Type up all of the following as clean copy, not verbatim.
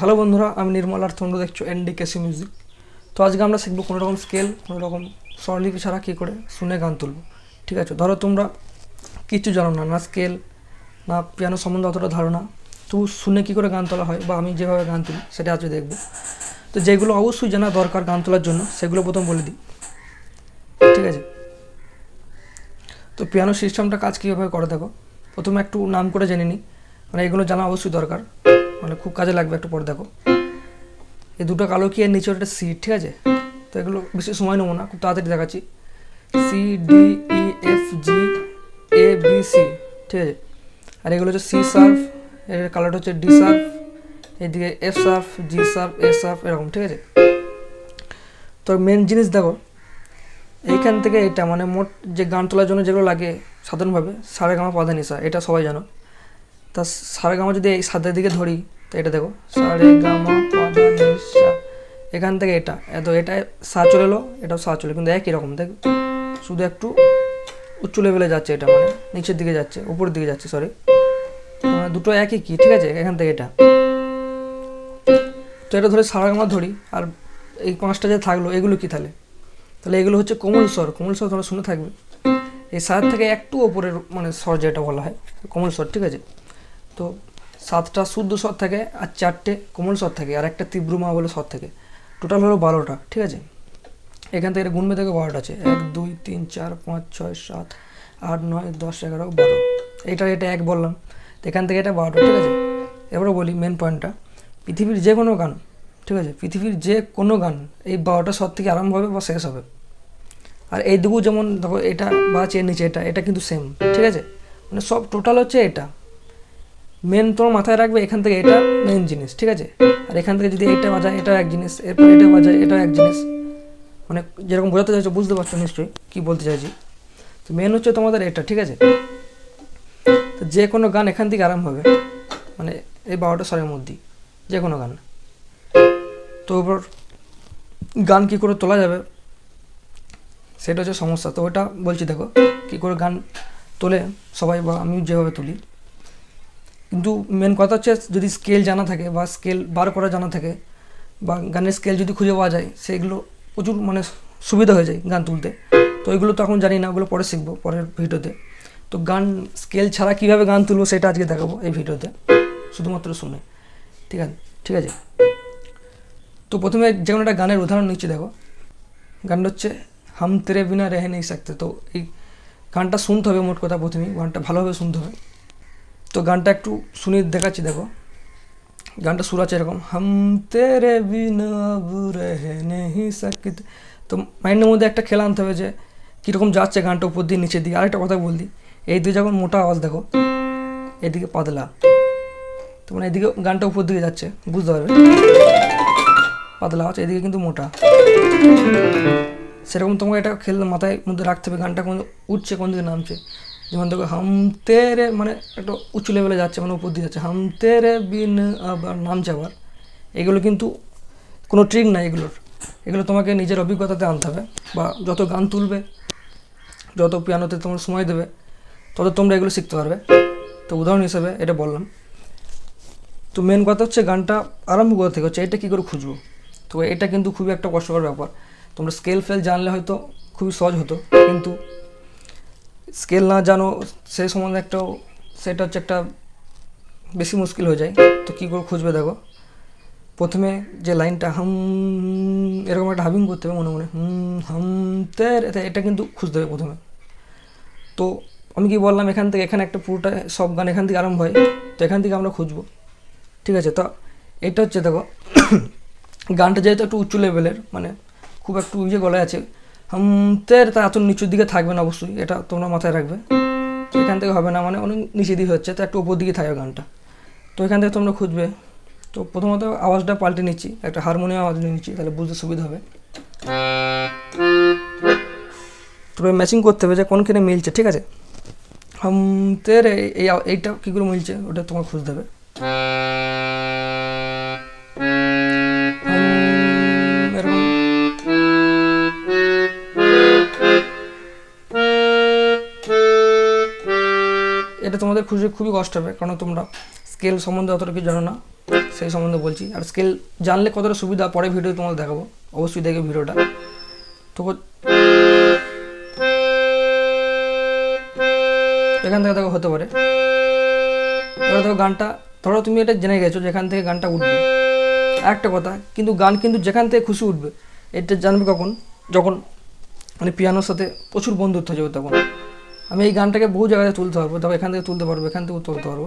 Hello বন্ধুরা, আমি নির্মল আর তোমরা দেখছো এনডিকেসি মিউজিক। তো আজকে আমরা শিখবো কোনো রকম স্কেল, কোনো রকম স্বরলিপি ছাড়া কী করে শুনে গান তুলবো। ঠিক আছে, ধরো তোমরা কিছু জানো না, না স্কেল না পিয়ানো সম্বন্ধে অতটা ধারণা, তো শুনে কী করে গান তোলা হয় বা আমি যেভাবে গান তুলি সেটা আজকে দেখবো। তো যেগুলো অবশ্যই জানা দরকার গান তোলার জন্য সেগুলো প্রথম বলে দিই। ঠিক আছে, তো পিয়ানো সিস্টেমটা কাজ কীভাবে করে দেখো। প্রথমে একটু নাম করে জেনে নিই, মানে এগুলো জানা অবশ্যই দরকার, মানে খুব কাজে লাগবে। একটু পরে দেখো, এই দুটো কালো কি এর নিচে একটা সি। ঠিক আছে, তো এগুলো বেশি সময় নেবো না, খুব তাড়াতাড়ি দেখাচ্ছি। C D E F G A B C. ঠিক আছে, আর এগুলো হচ্ছে সি শার্প, এর কালারটা হচ্ছে ডি শার্প, এইদিকে এফ শার্প, জি শার্প, এ শার্প, এরকম। ঠিক আছে, তো মেন জিনিস দেখো এইখান থেকে এটা মানে মোট যে গান তোলার জন্য যেগুলো লাগে সাধারণভাবে সারেগামা পাধানিসা, এটা সবাই জানো। তা সারেগামা যদি এই সাদের দিকে ধরি, তো এটা দেখো সারেগামা পাধানিসা, এখান থেকে এটা এত এটা সা চলে এলো, এটাও সা চলে, কিন্তু একই রকম দেখ, শুধু একটু উচ্চ লেভেলে যাচ্ছে, এটা মানে নিচের দিকে যাচ্ছে, উপরের দিকে যাচ্ছে, সরি, মানে দুটো একই কি। ঠিক আছে, এখান থেকে এটা, তো এটা ধরে সারেগামা ধরি, আর এই পাঁচটা যে থাকলো এগুলো কি তাহলে, তাহলে এগুলো হচ্ছে কোমল স্বর। কোমল স্বর তোমরা শুনে থাকবে, এই সাত থেকে একটু ওপরের মানে স্বর যেটা বলা হয় কোমল স্বর। ঠিক আছে, তো 7টা শুদ্ধ স্বর থাকে আর 4টে কোমল স্বর থাকে আর একটা তীব্রমা বলে স্বর থাকে, টোটাল হলো 12টা। ঠিক আছে, এখান থেকে গুনবে থেকে 12টা আছে, 1 2 3 4 5 6 7 8 9 10 11 12, এটা এক বললাম, তো এখান থেকে এটা 12টা। ঠিক আছে, এবারে বলি মেন পয়েন্টটা, পৃথিবীর যে কোনো গান, ঠিক আছে, পৃথিবীর যে কোনো গান এই 12টা স্বর থেকে আরম্ভ হবে বা শেষ হবে। আর এই দিকেও যেমন দেখো এটা বা এর নিচে এটা কিন্তু সেম। ঠিক আছে, মানে সব টোটাল হচ্ছে এটা মেন, তোমার মাথায় রাখবে এখান থেকে এটা মেন জিনিস। ঠিক আছে, আর এখান থেকে যদি এটা বাজায় এটা এক জিনিস, এরপর এটা বাজায় এটা এক জিনিস, মানে যেরকম বোঝাতে চাইছো বুঝতে পারছো নিশ্চয়ই কী বলতে চাইছি। তো মেন হচ্ছে তোমাদের এটা। ঠিক আছে, তো যে কোনো গান এখান থেকে আরম্ভ হবে, মানে এই 12টা স্বরের মধ্যেই যে কোনো গান। তো এবার গান কী করে তোলা যাবে সেটা হচ্ছে সমস্যা, তো ওটা বলছি। দেখো কী করে গান তোলে সবাই বা আমি যেভাবে তুলি, কিন্তু মেন কথা হচ্ছে যদি স্কেল জানা থাকে বা স্কেল বার করা জানা থাকে বা গানের স্কেল যদি খুঁজে পাওয়া যায়, সেগুলো প্রচুর মানে সুবিধা হয়ে যায় গান তুলতে। তো ওইগুলো তো এখন জানি না, ওগুলো পরে শিখবো পরের ভিডিওতে। তো গান স্কেল ছাড়া কীভাবে গান তুলবো সেটা আজকে দেখাবো এই ভিডিওতে, শুধুমাত্র শুনে। ঠিক আছে, ঠিক আছে, তো প্রথমে যে কোনো একটা গানের উদাহরণ নিচ্ছি। দেখো গানটা হচ্ছে হাম তেরে বিনা রেহে নেই সাকতে। তো এই গানটা শুনতে হবে, মোট কথা প্রথমেই গানটা ভালোভাবে শুনতে হবে। তো গানটা একটু শুনে দেখাচ্ছি। দেখো গানটা সুর আছে এরকম, হাম তেরে বিনা আব রহে নেহি সাকতে। তো মাইন্ডের মধ্যে একটা খেলা আনতে হবে যে কীরকম যাচ্ছে গানটা উপর দিয়ে নিচের দিকে। আরেকটা কথা বল দিই, এই দিকে যখন মোটা আওয়াজ দেখো, এদিকে পাতলা, তো মানে এদিকে গানটা উপর দিকে যাচ্ছে, বুঝতে পারবে, পাতলা আওয়াজ, এদিকে কিন্তু মোটা। সেরকম তোমাকে এটা খেলে মাথায় মধ্যে রাখতে হবে, গানটা কোন উঠছে কোন দিকে নামছে। যেমন দেখো হাম তেরে মানে একটা উঁচু লেভেলে যাচ্ছে, মানে উপর দিয়ে যাচ্ছে, হাম তেরে বিন আবার নামছে আবার। এগুলো কিন্তু কোনো ট্রিক নাই এগুলো তোমাকে নিজের অভিজ্ঞতাতে আনতে হবে, বা যত গান তুলবে, যত পিয়ানোতে তোমার সময় দেবে, তত তোমরা এগুলো শিখতে পারবে। তো উদাহরণ হিসেবে এটা বললাম। তো মেন কথা হচ্ছে গানটা আরম্ভ করা থেকে হচ্ছে এটা কী করে খুঁজবো। তো এটা কিন্তু খুবই একটা কষ্টকর ব্যাপার। তোমরা স্কেল ফেল জানলে হয়তো খুবই সহজ হতো, কিন্তু স্কেল না জানো সেই সম্বন্ধে সেটা হচ্ছে একটা বেশি মুশকিল হয়ে যায়। তো কী করে খুঁজবে দেখো, প্রথমে যে লাইনটা হাম, এরকম একটা হাবিং করতে হবে মনে মনে, হাম তের, এটা কিন্তু খুঁজতে হবে প্রথমে। তো আমি কি বললাম, এখান থেকে এখানে একটা পুরোটা সব গান এখান থেকে আরম্ভ হয়, তো এখান থেকে আমরা খুঁজবো। ঠিক আছে, তো এটা হচ্ছে দেখো গানটা যেহেতু একটু উচ্চ লেভেলের, মানে খুব একটু ইয়ে গলায় আছে, হামতের তা এত নিচুর দিকে থাকবে না অবশ্যই, এটা তোমরা মাথায় রাখবে। এখান থেকে হবে না, মানে অনেক নিচের দিকে হচ্ছে, তো একটু উপর দিকে থাকবে গানটা। তো এখান থেকে তোমরা খুঁজবে। তো প্রথমত আওয়াজটা পাল্টে নিচ্ছি, একটা হারমোনিয়াম আওয়াজ নিচ্ছি, তাহলে বুঝতে সুবিধা হবে। তবে ম্যাচিং করতে হবে যে কোনখানে মিলছে। ঠিক আছে, হামতের এইটা কী করে মিলছে ওটা তোমার খুঁজতে হবে। এরকম এটা তোমাদের খুঁজে খুবই কষ্ট হবে, কারণ তোমরা স্কেল সম্বন্ধে অতটা কিছু জানো না, সেই সম্বন্ধে বলছি। আর স্কেল জানলে কতটা সুবিধা পরে ভিডিও তোমাদের দেখাবো, অবশ্যই দেখবে ভিডিওটা। তো এখান থেকে দেখো হতে পারে, এবার দেখো গানটা ধরো তুমি এটা জেনে গেছো যেখান থেকে গানটা উঠবে। একটা কথা কিন্তু গান কিন্তু যেখান থেকে খুশি উঠবে এটা জানবে কখন, যখন মানে পিয়ানোর সাথে প্রচুর বন্ধুত্ব হয়ে যাবে তখন। আমি এই গানটাকে বহু জায়গায় তুলতে পারবো, দেখো এখান থেকে তুলতে পারবো, এখান থেকেও তুলতে পারবো।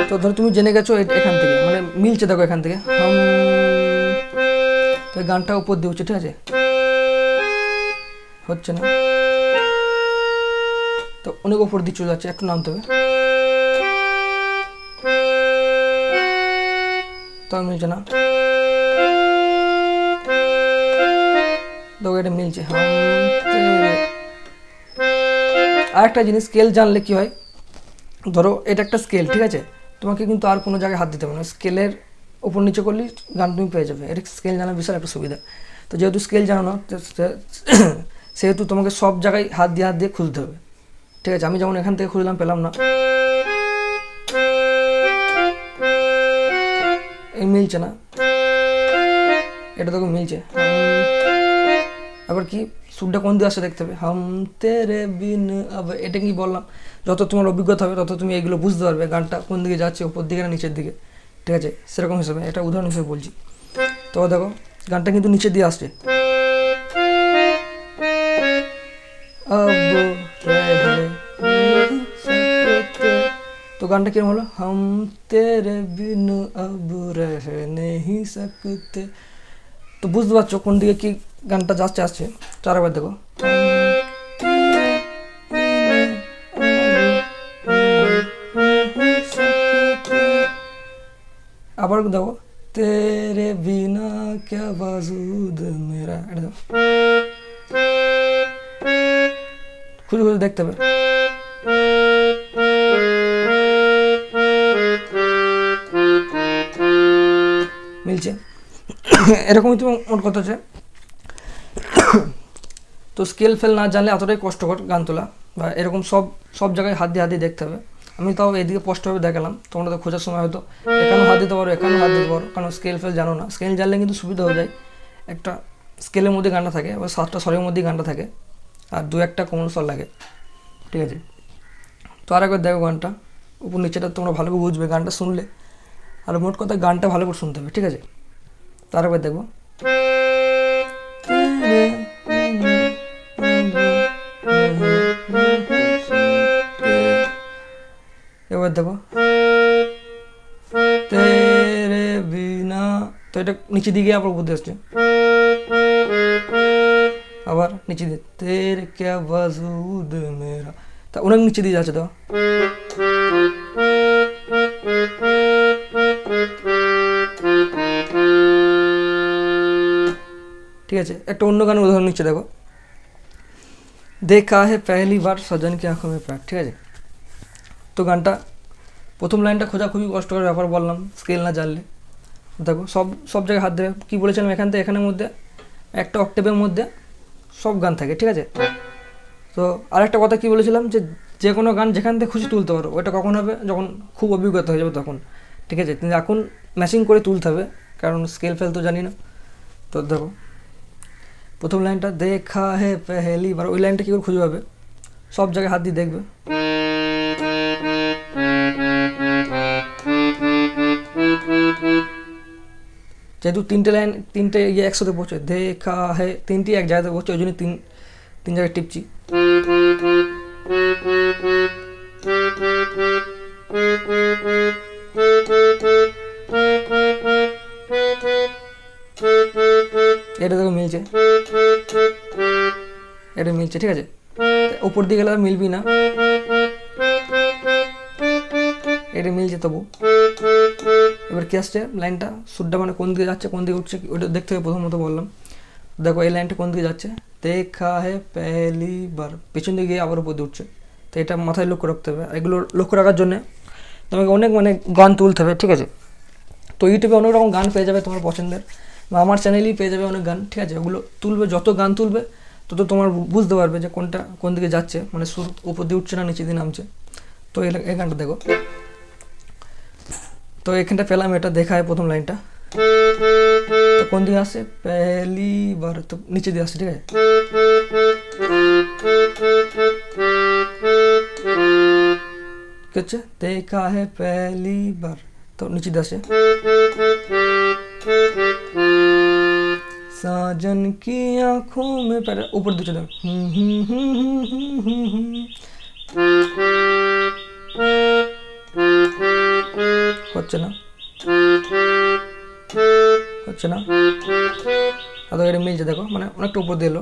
তো ধরো তুমি জেনে গেছো এখান থেকে মানে মিলছে, দেখো এখান থেকে তো গানটা উপর দিয়ে উঠছে, ঠিক আছে, হচ্ছে না, তো অনেক উপর দিয়ে চলে যাচ্ছে, একটু নামতে হবে, তো মিলছে না, দেখো এটা মিলছে। আর একটা জিনিস স্কেল জানলে কি হয়, ধরো এটা একটা স্কেল, ঠিক আছে, তোমাকে কিন্তু আর কোনো জায়গায় হাত দিতে হবে না, স্কেলের উপর নিচে করলেই গান তুমি পেয়ে যাবে। এটা স্কেল জানার বিশাল একটা সুবিধা। তো যেহেতু স্কেল জানো না সেহেতু তোমাকে সব জায়গায় হাত দিয়ে খুঁজতে হবে, ঠিক আছে। আমি যেমন এখান থেকে খুঁজলাম, পেলাম না, এই মিলছে না, এটা তোকে মিলছে। আবার কি সুরটা কোন দিকে আসছে দেখতে হবে, হাম তেরে বিন। আবার এটা কি বললাম, যত তোমার অভিজ্ঞতা হবে তত তুমি এগুলো বুঝতে পারবে গানটা কোন দিকে যাচ্ছে, উপর দিকে না নিচের দিকে, ঠিক আছে। সেরকম হিসাবে এটা উদাহরণ হিসেবে বলছি। তো দেখো গানটা কিন্তু নিচের দিয়ে আসছে, তো গানটা কিরকম হলো, হাম তেরে বিন আব রহ নেহি সকতে। তো বুঝতে পারছো কোন দিকে কি গানটা যাচ্ছে আসছে। তো আরেকবার দেখো, আবার দেখো, তেরে বিনা ক্যা বাজুদ মেরা, এটা দেখো খুঁজে খুঁজে দেখতে হবে। মিলছে, এরকমই তুমি মোট কথা হচ্ছে। তো স্কেল ফেল না জানলে এতটাই কষ্টকর গান তোলা, বা এরকম সব জায়গায় হাত দিয়ে দেখতে হবে। আমি তাও এদিকে স্পষ্টভাবে দেখালাম, তোমরা তো খোঁজার সময় হয়তো এখানেও হাত দিতে পারো, এখানেও হাত দিতে পারো, কারণ স্কেল ফেল জানো না। স্কেল জানলে কিন্তু সুবিধা হয়ে যায়, একটা স্কেলের মধ্যে গানটা থাকে, বা 7টা স্বরের মধ্যেই গানটা থাকে, আর 2-1টা কমন স্বর লাগে, ঠিক আছে। তো আরেকবার দেখো গানটা উপর নিচেটা তোমরা ভালো করে বুঝবে গানটা শুনলে। আর মোট কথা গানটা ভালো করে শুনতে হবে, ঠিক আছে। তো আরেকবার দেখবো, এবার দেখো তেরে বিনা, তো এটা নিচে দিকে আবার উপর দিয়ে আসছে, আবার নিচে দিয়ে তেরে ক্যা বাজুদ মেরা, তা অনেক নিচে দিয়ে যাচ্ছে। তো ঠিক আছে, একটা অন্য গানের উদাহরণ নিচ্ছে, দেখো, দেখা হে পেহলি বার সজন কি আঁখোं में প্রাণ, ঠিক আছে। তো গানটা প্রথম লাইনটা খোঁজা খুবই কষ্টকর ব্যাপার বললাম স্কেল না জানলে। দেখো সব জায়গায় হাত দেবে, কী বলেছিলাম এখান থেকে এখানের মধ্যে একটা অক্টেভের মধ্যে সব গান থাকে, ঠিক আছে। তো আরেকটা কথা কী বলেছিলাম, যে কোনো গান যেখান থেকে খুশি তুলতে পারো, ওটা কখন হবে, যখন খুব অভিজ্ঞতা হয়ে যাবে তখন, ঠিক আছে। কিন্তু এখন ম্যাচিং করে তুলতে হবে, কারণ স্কেল ফেল তো জানি না। তো দেখো প্রথম লাইনটা দেখা হে পেহলি বার, ওই লাইনটা কী করে খুঁজে পাবে, সব জায়গায় হাত দিয়ে দেখবে। যেহেতু তিনটে ইয়ে একসাথে পড়ছে, দেখা হে তিনটি এক জায়গাতে পড়ছে, ওই জন্য তিন জায়গায় টিপছি। এটা দেখো মিলছে, এটা মিলছে, ঠিক আছে। উপর দিকে গেলে মিলবি না, এটা মিলছে তবু। এবার কি আসছে লাইনটা, সুরটা মানে কোন দিকে যাচ্ছে কোন দিকে উঠছে ওটা দেখতে হবে। প্রথমত বললাম দেখো এই লাইনটা কোন দিকে যাচ্ছে, দেখা হে পেহলি বার, পেছন দিকে গিয়ে আবার উপর দিয়ে উঠছে। তো এটা মাথায় লক্ষ্য রাখতে হবে। এগুলো লক্ষ্য রাখার জন্যে তোমাকে অনেক গান তুলতে হবে, ঠিক আছে। তো ইউটিউবে অনেক রকম গান পেয়ে যাবে তোমার পছন্দের, বা আমার চ্যানেলেই পেয়ে যাবে অনেক গান, ঠিক আছে। ওগুলো তুলবে, যত গান তুলবে তত তোমার বুঝতে পারবে যে কোনটা কোন দিকে যাচ্ছে, মানে সুর উপর দিয়ে উঠছে না নিচে দিয়ে নামছে। তো এই গানটা দেখো, তো এখানটা পেলাম, এটা দেখায় প্রথম লাইনটা। তো কোন দিকে আসছে, পেহলি বার, তো নিচে দিয়ে আসছে, ঠিক আছে। কি হচ্ছে, দেখা হে পেহলি বার, তো নিচে দিয়ে আসছে। साजन की आंखों में पैर, ऊपर दूसरे तरफ হচ্ছে না, হচ্ছে না। আদৌ এটা মিলছে, দেখো মানে অনেকটা উপর দিয়ে এলো।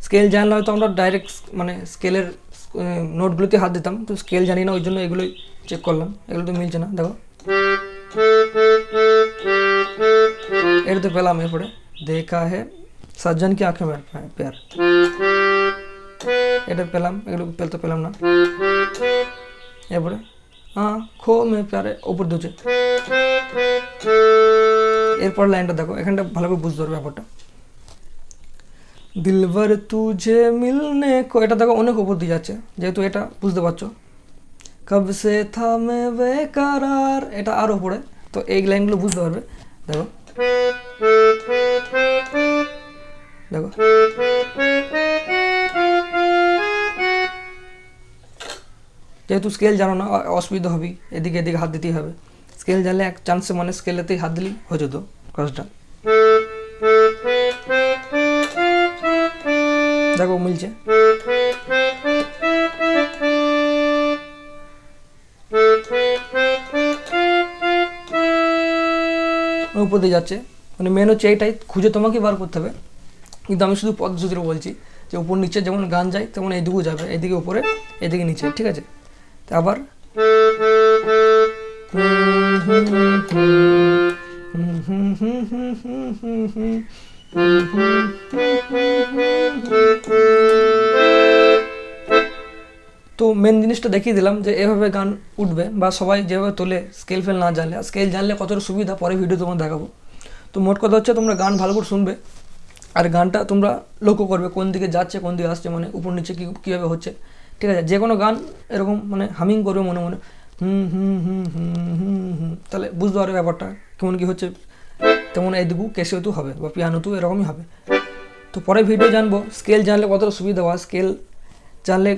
স্কেল জানলে হয়তো আমরা ডাইরেক্ট মানে স্কেলের নোটগুলোতে হাত দিতাম, তো স্কেল জানি না, ওই জন্য এগুলোই চেক করলাম। এগুলো তো মিলছে না, দেখো। এটা তো পেলাম। এরপরে দেখা হে সাজ্জান কি আঁখে में प्यार, এটা পেলাম। এগুলো তো পেলাম না। এরপরে আঁখো में प्यार, উপর দুচে। এরপর লাইনটা দেখো, এখানটা ভালো করে বুঝতে পারবে ব্যাপারটা। দিলবার তুঝে মিলনে কো, এটা দেখো অনেক উপর দিয়ে যাচ্ছে, যেহেতু এটা বুঝতে পারছো। কব সে থা মে বেকরার, এটা আর উপরে। তো এই লাইনগুলো বুঝতে পারবে, দেখো দেখো। যেহেতু স্কেল জানো না, অসুবিধা হবে, এদিকে এদিকে হাত দিতেই হবে। স্কেল জানলে এক চান্সে মানে স্কেলেতেই হাত দিলেই হয়ে যেত কাজটা। দেখো মিলছে। উপর দিয়ে যাচ্ছে, মানে মেন হচ্ছে এইটাই, খুঁজে তোমাকে বার করতে হবে। কিন্তু আমি শুধু পদ্ধতিটা বলছি যে উপর নিচে যেমন গান যায় তেমন এইদিকেও যাবে, এইদিকে উপরে, এইদিকে নিচে, ঠিক আছে। তো আবার তো মেন জিনিসটা দেখিয়ে দিলাম যে এভাবে গান উঠবে, বা সবাই যেভাবে তোলে স্কেল ফেল না জানলে। স্কেল জানলে কতটা সুবিধা পরে ভিডিও তোমার দেখাবো। তো মোট কথা হচ্ছে তোমরা গান ভালো করে শুনবে, আর গানটা তোমরা লক্ষ্য করবে কোন দিকে যাচ্ছে কোন দিকে আসছে, মানে উপর নিচে কীভাবে হচ্ছে, ঠিক আছে। যে কোনো গান এরকম মানে হামিং করবে মনে মনে, তাহলে বুঝতে পারবে ব্যাপারটা কেমন কী হচ্ছে। তেমন এইদিকেও ক্যাসিওতেও হবে বা পিয়ানোতেও এরকমই হবে। তো পরে ভিডিও জানবো স্কেল জানলে কতটা সুবিধা, বা স্কেল জানলে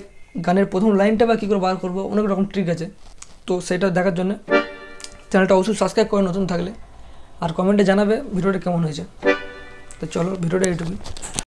গানের প্রথম লাইনটা বা কী করে বার করবো, অনেক রকম ট্রিক আছে। তো সেটা দেখার জন্য চ্যানেলটা অবশ্যই সাবস্ক্রাইব করে নতুন থাকলে, আর কমেন্টে জানাবে ভিডিওটা কেমন হয়েছে। তো চলো ভিডিওটা এইটুকুই।